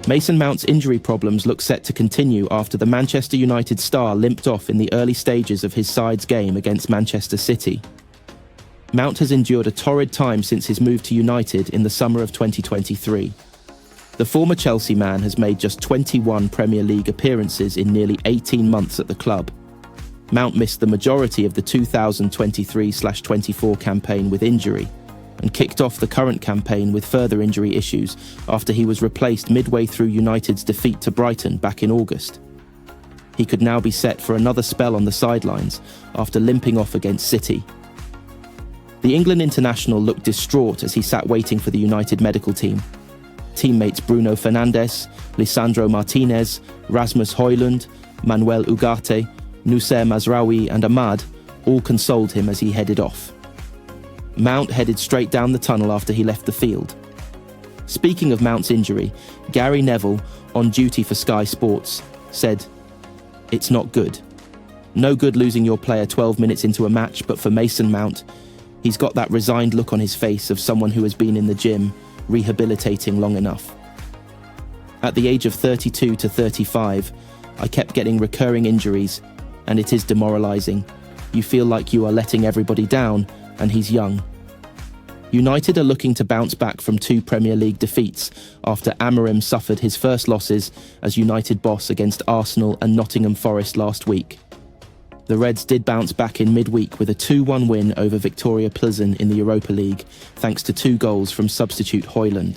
Mason Mount's injury problems look set to continue after the Manchester United star limped off in the early stages of his side's game against Manchester City. Mount has endured a torrid time since his move to United in the summer of 2023. The former Chelsea man has made just 21 Premier League appearances in nearly 18 months at the club. Mount missed the majority of the 2023/24 campaign with injury, and kicked off the current campaign with further injury issues after he was replaced midway through United's defeat to Brighton back in August. He could now be set for another spell on the sidelines after limping off against City. The England international looked distraught as he sat waiting for the United medical team. Teammates Bruno Fernandes, Lisandro Martinez, Rasmus Højlund, Manuel Ugarte, Noussair Mazraoui and Ahmad all consoled him as he headed off. Mount headed straight down the tunnel after he left the field. Speaking of Mount's injury, Gary Neville, on duty for Sky Sports, said, "It's not good. No good losing your player 12 minutes into a match, but for Mason Mount, he's got that resigned look on his face of someone who has been in the gym, rehabilitating long enough. At the age of 32 to 35, I kept getting recurring injuries, and it is demoralising. You feel like you are letting everybody down, and he's young." United are looking to bounce back from 2 Premier League defeats after Amorim suffered his first losses as United boss against Arsenal and Nottingham Forest last week. The Reds did bounce back in midweek with a 2-1 win over Victoria Plzen in the Europa League, thanks to 2 goals from substitute Højlund.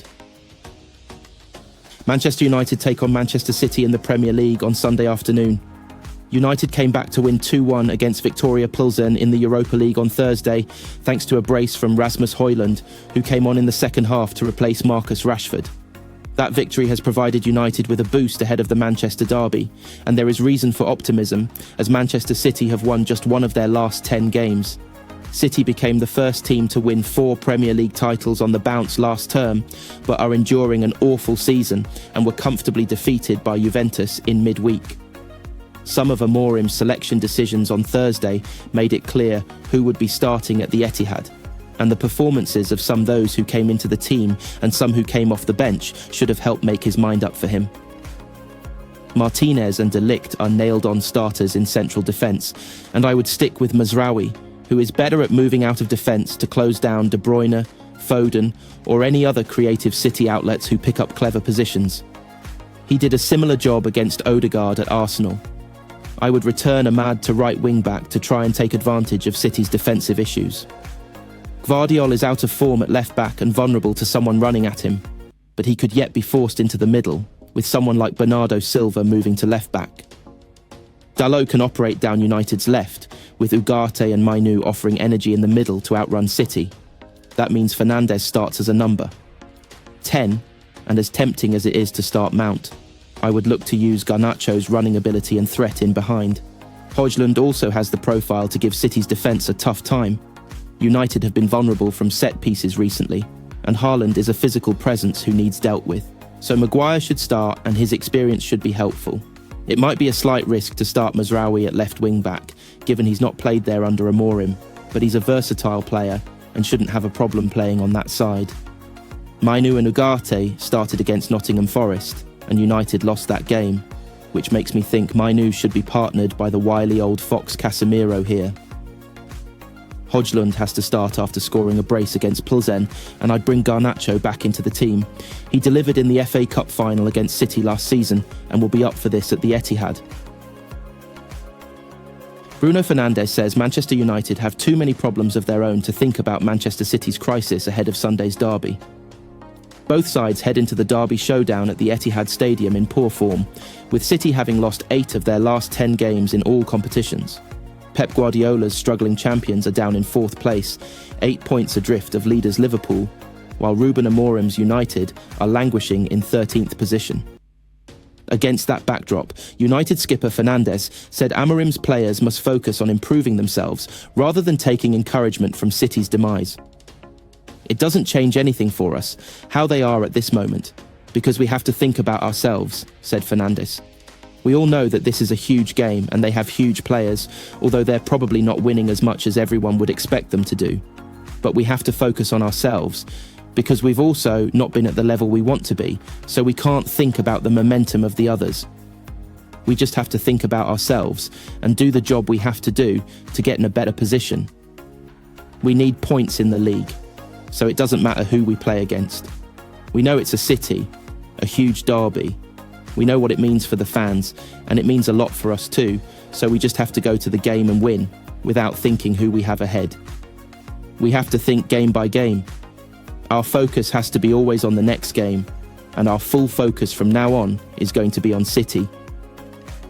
Manchester United take on Manchester City in the Premier League on Sunday afternoon. United came back to win 2-1 against Victoria Plzen in the Europa League on Thursday, thanks to a brace from Rasmus Højlund, who came on in the second half to replace Marcus Rashford. That victory has provided United with a boost ahead of the Manchester derby, and there is reason for optimism, as Manchester City have won just one of their last 10 games. City became the first team to win 4 Premier League titles on the bounce last term, but are enduring an awful season and were comfortably defeated by Juventus in midweek. Some of Amorim's selection decisions on Thursday made it clear who would be starting at the Etihad, and the performances of some those who came into the team and some who came off the bench should have helped make his mind up for him. Martinez and De Ligt are nailed-on starters in central defence, and I would stick with Mazraoui, who is better at moving out of defence to close down De Bruyne, Foden, or any other creative City outlets who pick up clever positions. He did a similar job against Odegaard at Arsenal. I would return Ahmad to right wing-back to try and take advantage of City's defensive issues. Gvardiol is out of form at left-back and vulnerable to someone running at him, but he could yet be forced into the middle, with someone like Bernardo Silva moving to left-back. Dalot can operate down United's left, with Ugarte and Mainu offering energy in the middle to outrun City. That means Fernandes starts as a number 10, and as tempting as it is to start Mount, I would look to use Garnacho's running ability and threat in behind. Højlund also has the profile to give City's defence a tough time. United have been vulnerable from set pieces recently, and Haaland is a physical presence who needs dealt with. So Maguire should start, and his experience should be helpful. It might be a slight risk to start Mazraoui at left wing-back, given he's not played there under Amorim, but he's a versatile player and shouldn't have a problem playing on that side. Mainu and Ugarte started against Nottingham Forest, and United lost that game, which makes me think Mainu should be partnered by the wily old fox Casemiro here. Højlund has to start after scoring a brace against Plzen, and I'd bring Garnacho back into the team. He delivered in the FA Cup final against City last season and will be up for this at the Etihad. Bruno Fernandes says Manchester United have too many problems of their own to think about Manchester City's crisis ahead of Sunday's derby. Both sides head into the derby showdown at the Etihad Stadium in poor form, with City having lost 8 of their last 10 games in all competitions. Pep Guardiola's struggling champions are down in 4th place, 8 points adrift of leaders Liverpool, while Ruben Amorim's United are languishing in 13th position. Against that backdrop, United skipper Fernandes said Amorim's players must focus on improving themselves rather than taking encouragement from City's demise. It doesn't change anything for us, how they are at this moment, because we have to think about ourselves, said Fernandes. We all know that this is a huge game and they have huge players, although they're probably not winning as much as everyone would expect them to do. But we have to focus on ourselves. because we've also not been at the level we want to be, so we can't think about the momentum of the others. We just have to think about ourselves and do the job we have to do to get in a better position. We need points in the league, so it doesn't matter who we play against. We know it's a city, a huge derby. We know what it means for the fans, and it means a lot for us too, so we just have to go to the game and win, without thinking who we have ahead. We have to think game by game. Our focus has to be always on the next game, and our full focus from now on is going to be on City.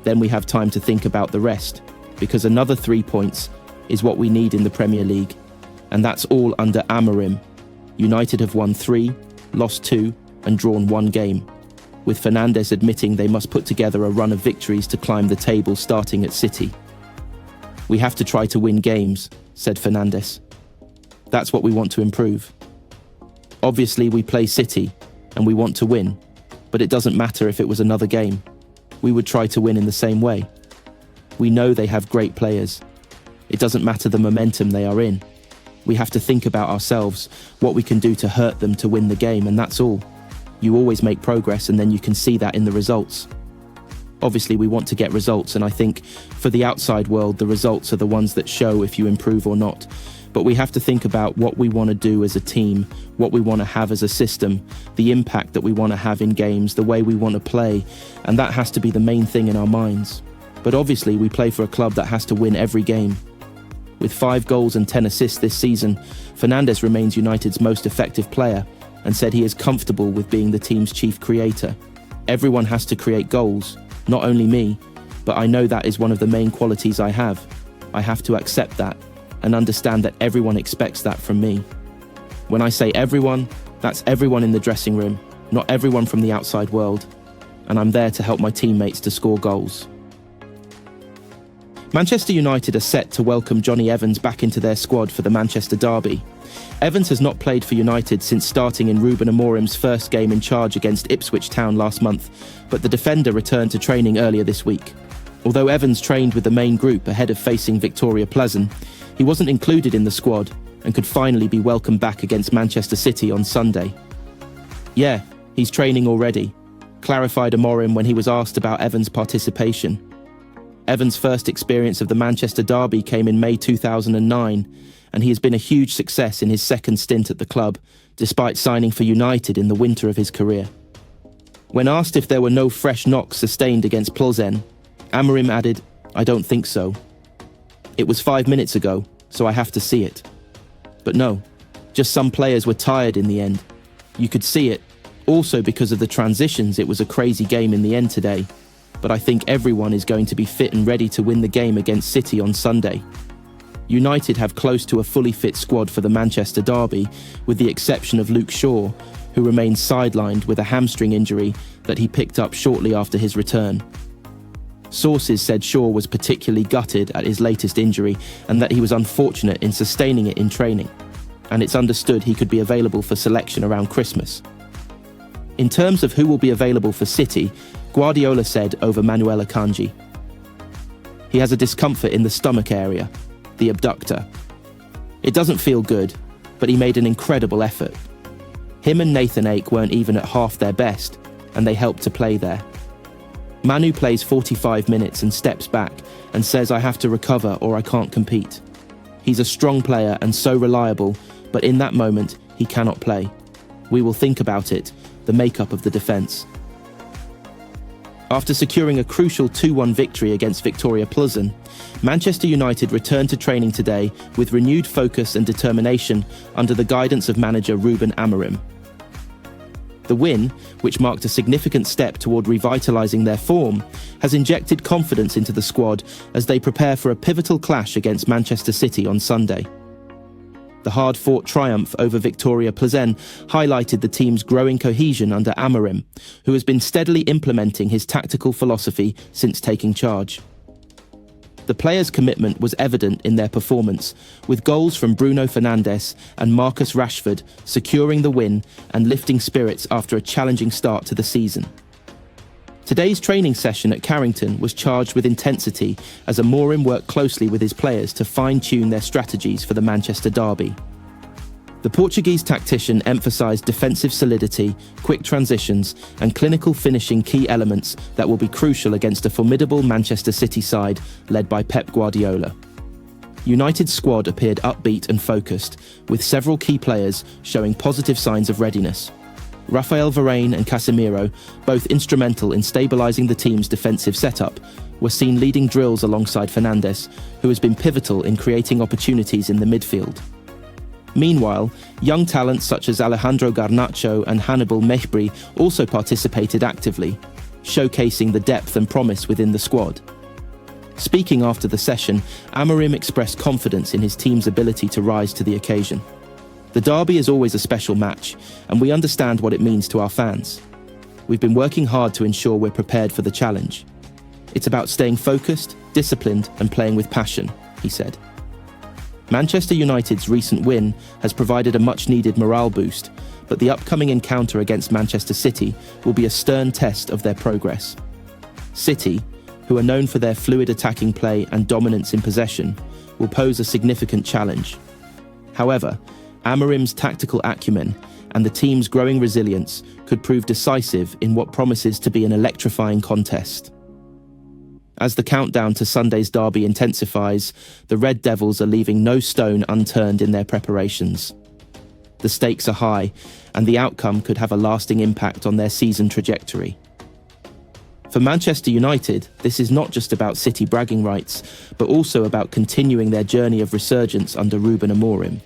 Then we have time to think about the rest, because another 3 points is what we need in the Premier League, and that's all under Amorim. United have won 3, lost 2, and drawn 1 game, with Fernandes admitting they must put together a run of victories to climb the table starting at City. "We have to try to win games," said Fernandes. "That's what we want to improve. Obviously, we play City, and we want to win, but it doesn't matter if it was another game. We would try to win in the same way. We know they have great players. It doesn't matter the momentum they are in. We have to think about ourselves, what we can do to hurt them to win the game, and that's all. You always make progress, and then you can see that in the results. Obviously, we want to get results, and I think for the outside world, the results are the ones that show if you improve or not. But we have to think about what we want to do as a team, what we want to have as a system, the impact that we want to have in games, the way we want to play, and that has to be the main thing in our minds. But obviously, we play for a club that has to win every game. With 5 goals and 10 assists this season, Fernandes remains United's most effective player and said he is comfortable with being the team's chief creator. Everyone has to create goals, not only me, but I know that is one of the main qualities I have. I have to accept that and understand that everyone expects that from me. When I say everyone, that's everyone in the dressing room, not everyone from the outside world, and I'm there to help my teammates to score goals." Manchester United are set to welcome Jonny Evans back into their squad for the Manchester derby. Evans has not played for United since starting in Ruben Amorim's first game in charge against Ipswich Town last month, but the defender returned to training earlier this week. Although Evans trained with the main group ahead of facing Victoria Pleasant, he wasn't included in the squad and could finally be welcomed back against Manchester City on Sunday. "Yeah, he's training already," clarified Amorim when he was asked about Evans' participation. Evans' first experience of the Manchester derby came in May 2009, and he has been a huge success in his second stint at the club, despite signing for United in the winter of his career. When asked if there were no fresh knocks sustained against Plzen, Amorim added, "I don't think so. It was 5 minutes ago, so I have to see it." But no, just some players were tired in the end. You could see it. Also because of the transitions, it was a crazy game in the end today. But I think everyone is going to be fit and ready to win the game against City on Sunday. United have close to a fully fit squad for the Manchester derby, with the exception of Luke Shaw, who remains sidelined with a hamstring injury that he picked up shortly after his return. Sources said Shaw was particularly gutted at his latest injury and that he was unfortunate in sustaining it in training, and it's understood he could be available for selection around Christmas. In terms of who will be available for City, Guardiola said over Manuel Akanji, "He has a discomfort in the stomach area, the abductor. It doesn't feel good, but he made an incredible effort. Him and Nathan Ake weren't even at half their best, and they helped to play there. Manu plays 45 minutes and steps back and says I have to recover or I can't compete. He's a strong player and so reliable, but in that moment, he cannot play. We will think about it, the makeup of the defence." After securing a crucial 2-1 victory against Victoria Pleasant, Manchester United returned to training today with renewed focus and determination under the guidance of manager Ruben Amorim. The win, which marked a significant step toward revitalising their form, has injected confidence into the squad as they prepare for a pivotal clash against Manchester City on Sunday. The hard-fought triumph over Victoria Pleasant highlighted the team's growing cohesion under Amorim, who has been steadily implementing his tactical philosophy since taking charge. The players' commitment was evident in their performance, with goals from Bruno Fernandes and Marcus Rashford securing the win and lifting spirits after a challenging start to the season. Today's training session at Carrington was charged with intensity as Amorim worked closely with his players to fine-tune their strategies for the Manchester derby. The Portuguese tactician emphasised defensive solidity, quick transitions, and clinical finishing, key elements that will be crucial against a formidable Manchester City side led by Pep Guardiola. United's squad appeared upbeat and focused, with several key players showing positive signs of readiness. Raphael Varane and Casemiro, both instrumental in stabilising the team's defensive setup, were seen leading drills alongside Fernandes, who has been pivotal in creating opportunities in the midfield. Meanwhile, young talents such as Alejandro Garnacho and Hannibal Mejbri also participated actively, showcasing the depth and promise within the squad. Speaking after the session, Amorim expressed confidence in his team's ability to rise to the occasion. The derby is always a special match, and we understand what it means to our fans. We've been working hard to ensure we're prepared for the challenge. It's about staying focused, disciplined, and playing with passion, he said. Manchester United's recent win has provided a much-needed morale boost, but the upcoming encounter against Manchester City will be a stern test of their progress. City, who are known for their fluid attacking play and dominance in possession, will pose a significant challenge. However, Amorim's tactical acumen and the team's growing resilience could prove decisive in what promises to be an electrifying contest. As the countdown to Sunday's derby intensifies, the Red Devils are leaving no stone unturned in their preparations. The stakes are high, and the outcome could have a lasting impact on their season trajectory. For Manchester United, this is not just about City bragging rights, but also about continuing their journey of resurgence under Ruben Amorim.